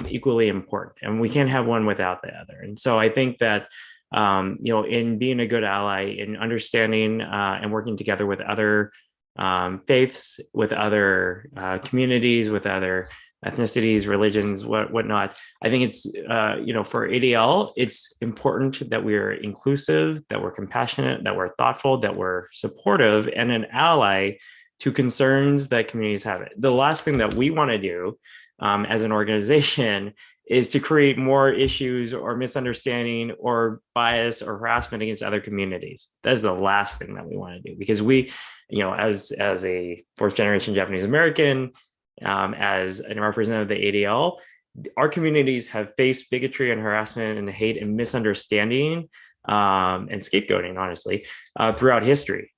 equally important, and we can't have one without the other. And so I think that in being a good ally, in understanding and working together with other faiths, with other communities, with other ethnicities, religions, whatnot, I think it's for ADL, it's important that we're inclusive, that we're compassionate, that we're thoughtful, that we're supportive, and an ally to concerns that communities have. The last thing that we want to do as an organization is to create more issues or misunderstanding or bias or harassment against other communities. That's the last thing that we want to do, because we, as a fourth generation Japanese American, as a representative of the ADL, our communities have faced bigotry and harassment and hate and misunderstanding and scapegoating, honestly, throughout history.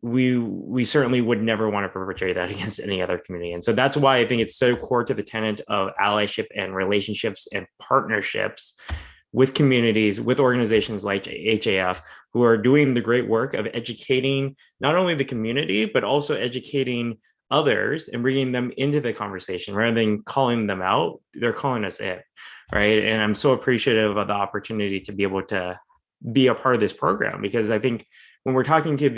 We certainly would never want to perpetrate that against any other community. And so that's why I think it's so core to the tenet of allyship and relationships and partnerships with communities, with organizations like HAF, who are doing the great work of educating not only the community, but also educating others and bringing them into the conversation rather than calling them out. They're calling us in, right? And I'm so appreciative of the opportunity to be able to be a part of this program, because I think when we're talking to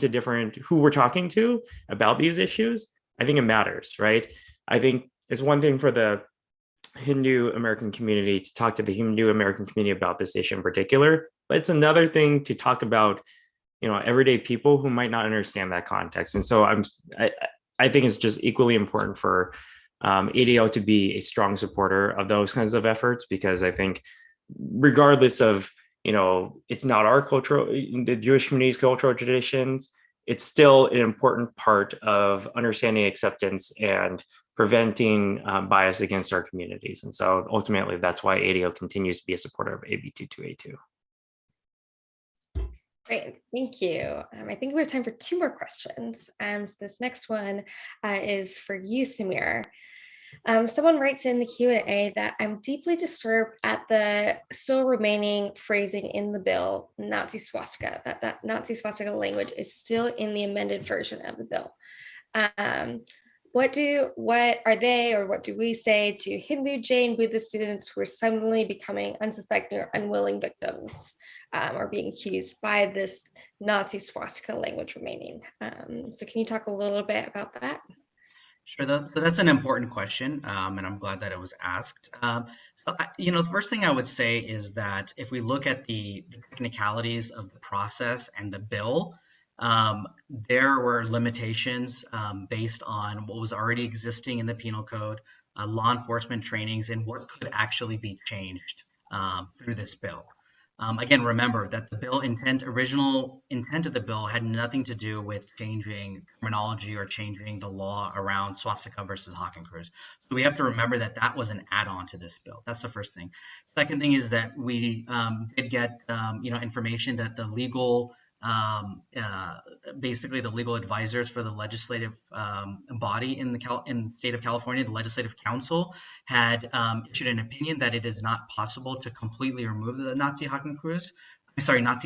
different who we're talking to about these issues, I think it matters, right? I think it's one thing for the Hindu American community to talk to the Hindu American community about this issue in particular, but it's another thing to talk about, everyday people who might not understand that context. And so I think it's just equally important for ADL to be a strong supporter of those kinds of efforts, because I think regardless of, it's not our cultural, the Jewish community's cultural traditions, it's still an important part of understanding acceptance and preventing bias against our communities. And so ultimately, that's why ADL continues to be a supporter of AB2282. Great, thank you. I think we have time for 2 more questions. So this next one is for you, Samir. Someone writes in the Q&A that I'm deeply disturbed at the still remaining phrasing in the bill, Nazi swastika, that Nazi swastika language is still in the amended version of the bill. What do we say to Hindu, Jain, Buddhist students who are suddenly becoming unsuspecting or unwilling victims or being accused by this Nazi swastika language remaining? So can you talk a little bit about that? Sure, that's an important question, and I'm glad that it was asked. The first thing I would say is that if we look at the technicalities of the process and the bill, there were limitations based on what was already existing in the penal code, law enforcement trainings, and what could actually be changed through this bill. Again, remember that the original intent of the bill had nothing to do with changing terminology or changing the law around swastika versus Hakenkreuz. So we have to remember that that was an add-on to this bill. That's the first thing. Second thing is that we did get information that the legal basically the legal advisors for the legislative body in the state of California, the Legislative Council, had issued an opinion that it is not possible to completely remove the Nazi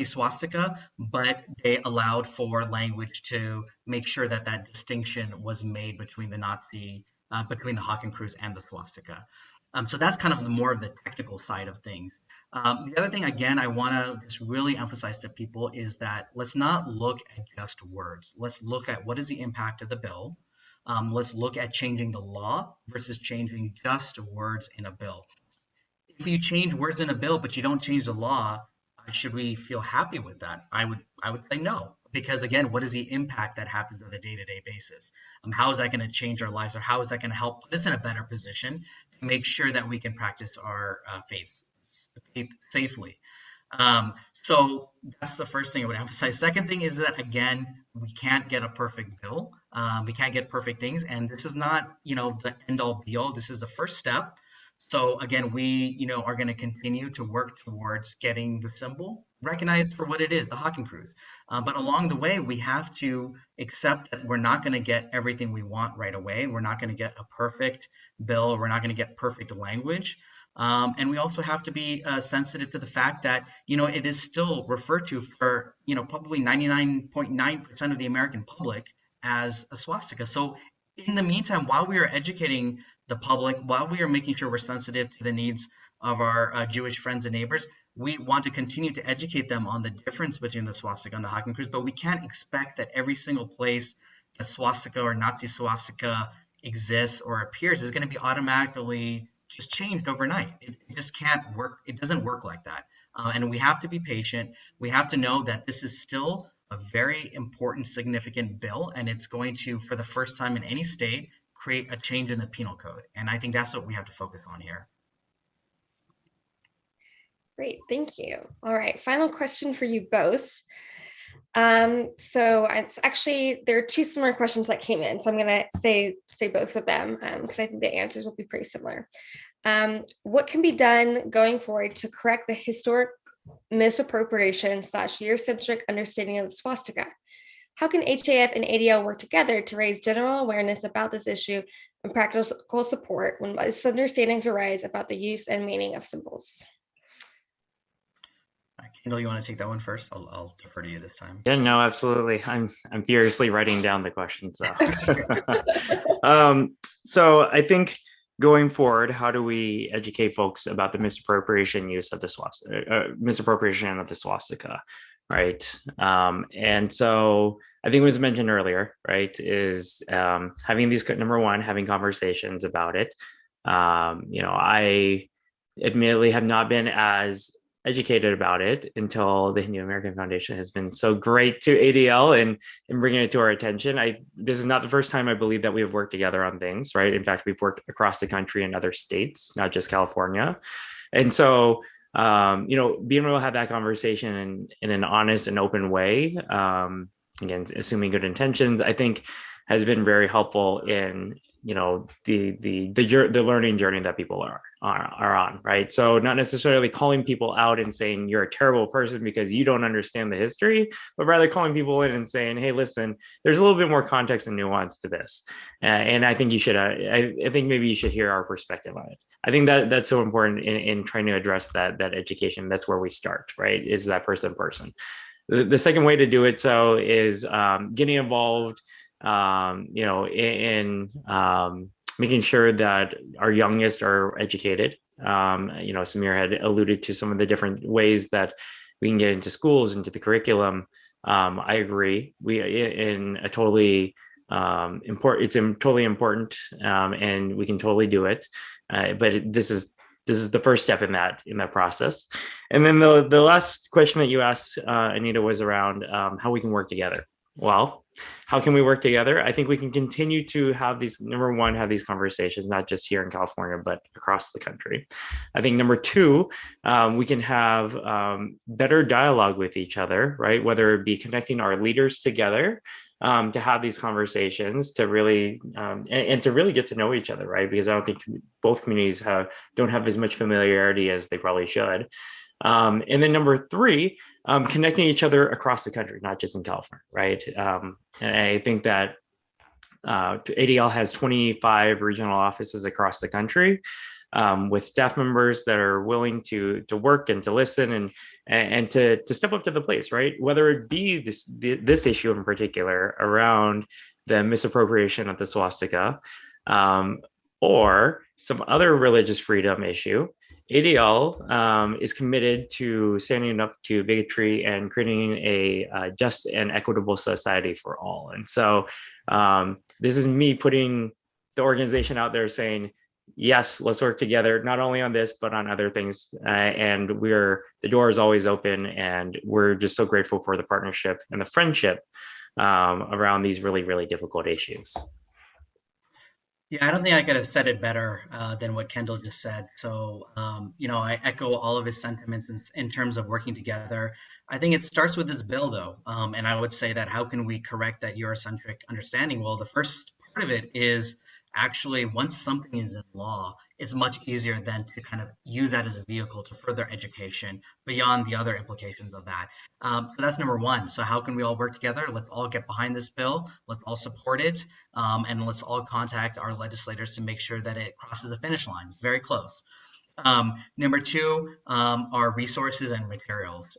swastika, but they allowed for language to make sure that that distinction was made between the Hakenkreuz and the swastika. So that's kind of more of the technical side of things. The other thing, again, I want to just really emphasize to people is that let's not look at just words. Let's look at what is the impact of the bill. Let's look at changing the law versus changing just words in a bill. If you change words in a bill, but you don't change the law, should we feel happy with that? I would say no, because again, what is the impact that happens on a day-to-day basis? How is that going to change our lives, or how is that going to help put us in a better position to make sure that we can practice our faith safely? So that's the first thing I would emphasize. Second thing is that, again, we can't get a perfect bill. We can't get perfect things, and this is not, the end-all be-all. This is the first step. So again, we, are going to continue to work towards getting the symbol recognized for what it is, the Hakenkreuz. But along the way, we have to accept that we're not going to get everything we want right away. We're not going to get a perfect bill. We're not going to get perfect language. And we also have to be sensitive to the fact that, it is still referred to for, probably 99.9% of the American public as a swastika. So in the meantime, while we are educating the public, while we are making sure we're sensitive to the needs of our Jewish friends and neighbors, we want to continue to educate them on the difference between the swastika and the Hakenkreuz, but we can't expect that every single place that swastika or Nazi swastika exists or appears is going to be automatically just changed overnight. It just can't work. It doesn't work like that. And we have to be patient. We have to know that this is still a very important, significant bill, and it's going to, for the first time in any state, create a change in the penal code. And I think that's what we have to focus on here. Great, thank you. All right, final question for you both. So it's actually, there are two similar questions that came in. So I'm gonna say both of them because I think the answers will be pretty similar. What can be done going forward to correct the historic misappropriation / Eurocentric understanding of the swastika? How can HAF and ADL work together to raise general awareness about this issue and practical support when misunderstandings arise about the use and meaning of symbols? Kendall, you want to take that one first? I'll defer to you this time. Yeah, no, absolutely. I'm furiously writing down the questions. So, so I think going forward, how do we educate folks about the misappropriation of the swastika, right? And so I think it was mentioned earlier, right, is having these, number one, having conversations about it. I admittedly have not been as educated about it until the Hindu American Foundation has been so great to ADL and bringing it to our attention. This is not the first time I believe that we have worked together on things, right? In fact, we've worked across the country in other states, not just California. And so, being able to have that conversation in an honest and open way, again, assuming good intentions, I think has been very helpful in the learning journey that people are on, right? So not necessarily calling people out and saying you're a terrible person because you don't understand the history, but rather calling people in and saying, hey, listen, there's a little bit more context and nuance to this, and I think you should. I think maybe you should hear our perspective on it. I think that's so important in trying to address that education. That's where we start, right? Is that person. The second way to do it is getting involved. In making sure that our youngest are educated. Samir had alluded to some of the different ways that we can get into schools, into the curriculum. I agree. It's totally important, and we can totally do it. But this is the first step in that process. And then the last question that you asked, Anita, was around how we can work together. Well, how can we work together? I think we can continue to have these, number one, have these conversations, not just here in California, but across the country. I think number two, we can have better dialogue with each other, right? Whether it be connecting our leaders together to have these conversations, to really, and to really get to know each other, right? Because I don't think both communities don't have as much familiarity as they probably should. And then number three, connecting each other across the country, not just in California, right? And I think that ADL has 25 regional offices across the country, with staff members that are willing to work and to listen and to step up to the place, right? Whether it be this issue in particular around the misappropriation of the swastika, or some other religious freedom issue. ADL is committed to standing up to bigotry and creating a just and equitable society for all. And so this is me putting the organization out there saying, yes, let's work together, not only on this, but on other things. And the door is always open, and we're just so grateful for the partnership and the friendship around these really, really difficult issues. Yeah, I don't think I could have said it better than what Kendall just said. So, I echo all of his sentiments in terms of working together. I think it starts with this bill, though. And I would say that how can we correct that Eurocentric understanding? Well, the first part of it is actually, once something is in law, it's much easier then to kind of use that as a vehicle to further education beyond the other implications of that. So that's number one. So how can we all work together? Let's all get behind this bill. Let's all support it. And let's all contact our legislators to make sure that it crosses the finish line. It's very close. Number two are resources and materials.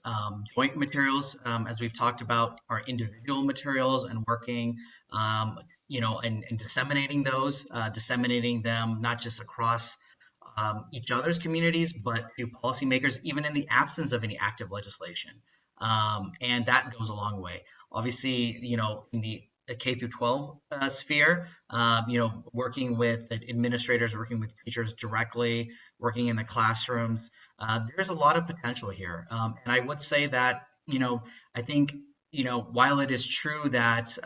Joint materials, as we've talked about, are individual materials, and working and disseminating those, disseminating them not just across each other's communities, but to policymakers, even in the absence of any active legislation. And that goes a long way. Obviously, in the K through 12 sphere, working with administrators, working with teachers directly, working in the classrooms, there's a lot of potential here. And I would say that, I think, while it is true that,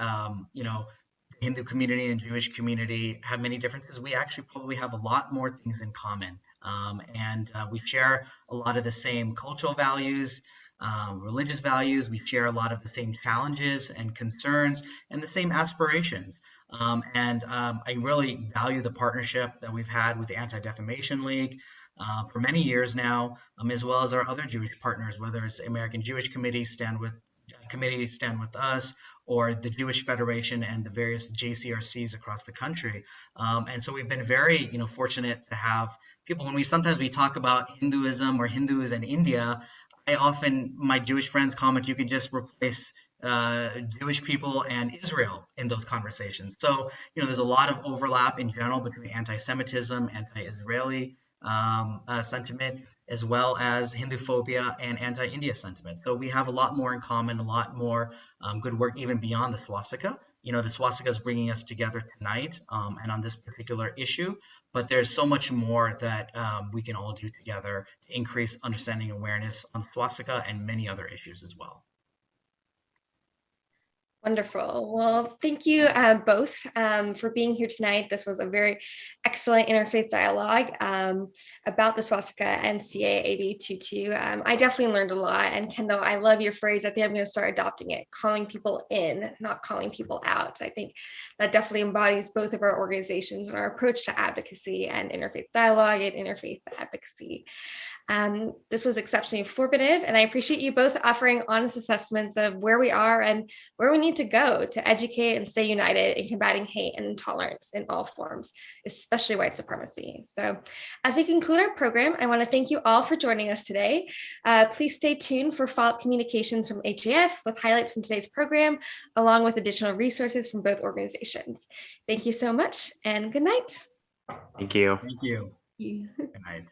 Hindu community and Jewish community have many differences. We actually probably have a lot more things in common. We share a lot of the same cultural values, religious values. We share a lot of the same challenges and concerns and the same aspirations. I really value the partnership that we've had with the Anti-Defamation League for many years now, as well as our other Jewish partners, whether it's American Jewish Committee, Stand With Us, or the Jewish Federation and the various JCRCs across the country. And so we've been very, fortunate to have people. When sometimes we talk about Hinduism or Hindus in India, my Jewish friends comment, you could just replace Jewish people and Israel in those conversations. So, there's a lot of overlap in general between anti-Semitism, anti-Israeli sentiment, as well as Hinduphobia and anti-India sentiment. So we have a lot more in common, a lot more good work even beyond the swastika. The swastika is bringing us together tonight and on this particular issue, but there's so much more that we can all do together to increase understanding and awareness on swastika and many other issues as well. Wonderful. Well, thank you both for being here tonight. This was a very excellent interfaith dialogue about the swastika and CA AB22. I definitely learned a lot. And Kendall, I love your phrase. I think I'm going to start adopting it, calling people in, not calling people out. I think that definitely embodies both of our organizations and our approach to advocacy and interfaith dialogue and interfaith advocacy. This was exceptionally informative, and I appreciate you both offering honest assessments of where we are and where we need to go to educate and stay united in combating hate and intolerance in all forms, especially white supremacy. So as we conclude our program, I want to thank you all for joining us today. Please stay tuned for follow-up communications from HAF with highlights from today's program, along with additional resources from both organizations. Thank you so much, and good night. Thank you. Thank you. Good night.